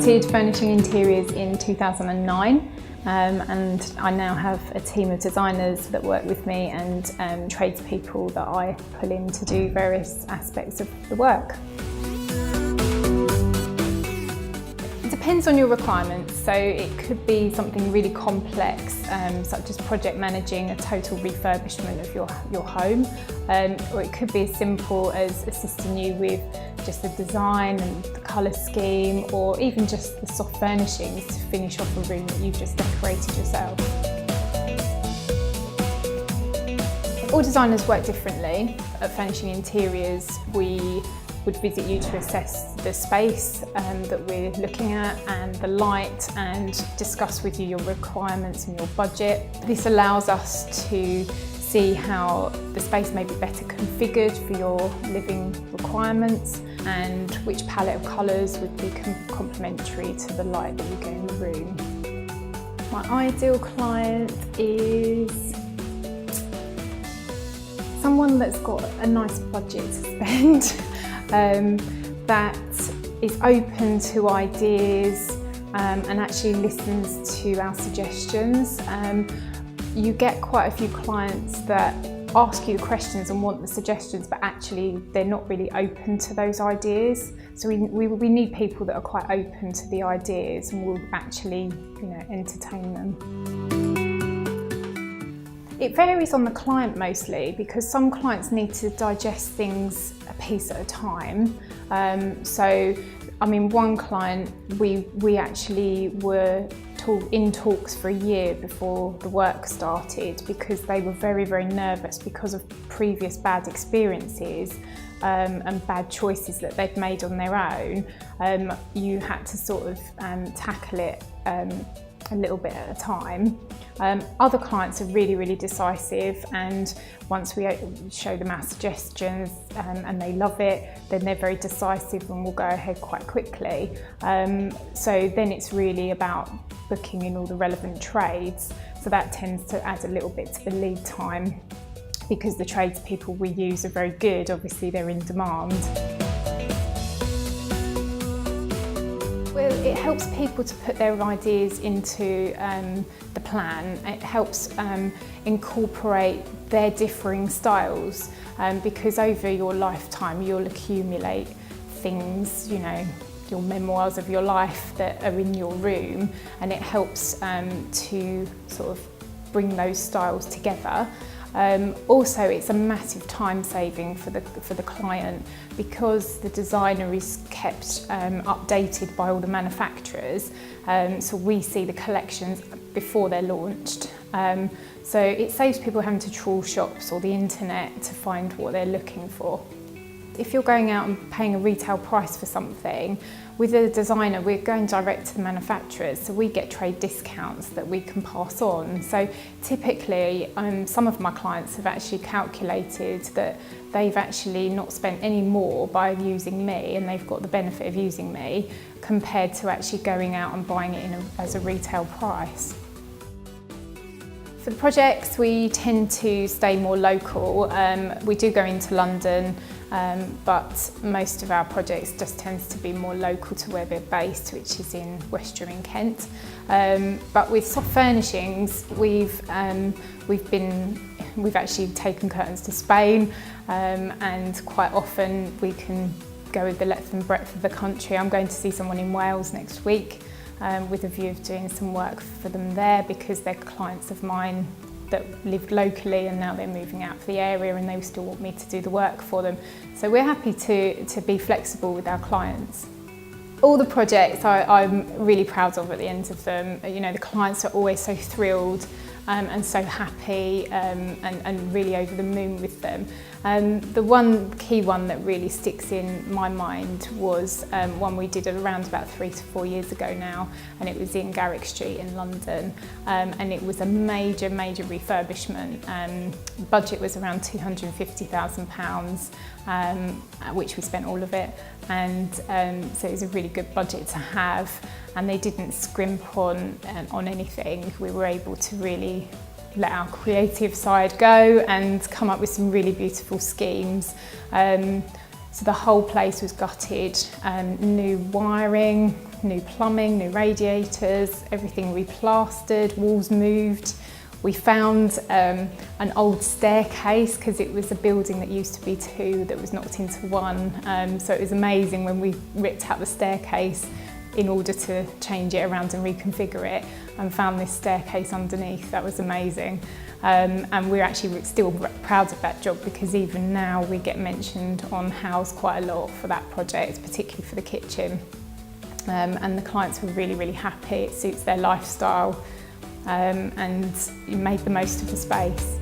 started Furnishing Interiors in 2009 and I now have a team of designers that work with me and tradespeople that I pull in to do various aspects of the work. It depends on your requirements, so it could be something really complex such as project managing a total refurbishment of your home, or it could be as simple as assisting you with just the design and the colour scheme, or even just the soft furnishings to finish off a room that you've just decorated yourself. All designers work differently. At Furnishing Interiors, we would visit you to assess the space that we're looking at and the light, and discuss with you your requirements and your budget. This allows us to see how the space may be better configured for your living requirements and which palette of colours would be complementary to the light that you get in the room. My ideal client is someone that's got a nice budget to spend, that is open to ideas and actually listens to our suggestions. You get quite a few clients that ask you the questions and want the suggestions, but actually they're not really open to those ideas. So we need people that are quite open to the ideas and will actually, entertain them. It varies on the client mostly, because some clients need to digest things a piece at a time. One client, we actually were in talks for a year before the work started, because they were very, very nervous because of previous bad experiences and bad choices that they'd made on their own. You had to sort of tackle it a little bit at a time. Other clients are really, really decisive, and once we show them our suggestions and they love it, then they're very decisive and will go ahead quite quickly. So then it's really about booking in all the relevant trades. So that tends to add a little bit to the lead time, because the tradespeople we use are very good. Obviously they're in demand. Well, it helps people to put their ideas into the plan. It helps incorporate their differing styles, because over your lifetime you'll accumulate things, your memoirs of your life that are in your room, and it helps to sort of bring those styles together. Also, it's a massive time saving for the client, because the designer is kept updated by all the manufacturers, so we see the collections before they're launched. So it saves people having to trawl shops or the internet to find what they're looking for. If you're going out and paying a retail price for something, with a designer we're going direct to the manufacturers, so we get trade discounts that we can pass on. So typically some of my clients have actually calculated that they've actually not spent any more by using me, and they've got the benefit of using me, compared to actually going out and buying it as a retail price. For the projects, we tend to stay more local. We do go into London, but most of our projects just tends to be more local to where they're based, which is in West York in Kent. But with soft furnishings, we've actually taken curtains to Spain, and quite often we can go with the length and breadth of the country. I'm going to see someone in Wales next week, with a view of doing some work for them there, because they're clients of mine that lived locally and now they're moving out of the area and they still want me to do the work for them. So we're happy to be flexible with our clients. All the projects I'm really proud of at the end of them. The clients are always so thrilled and so happy and really over the moon with them. The one key one that really sticks in my mind was one we did around about 3 to 4 years ago now, and it was in Garrick Street in London, and it was a major refurbishment. The budget was around £250,000, which we spent all of it, and so it was a really good budget to have, and they didn't scrimp on anything. We were able to really let our creative side go and come up with some really beautiful schemes. So the whole place was gutted, new wiring, new plumbing, new radiators, everything replastered, walls moved. We found an old staircase because it was a building that used to be two that was knocked into one. So it was amazing when we ripped out the staircase in order to change it around and reconfigure it, and found this staircase underneath. That was amazing. And we're actually still proud of that job, because even now we get mentioned on House quite a lot for that project, particularly for the kitchen. And the clients were really, really happy. It suits their lifestyle, and you made the most of the space.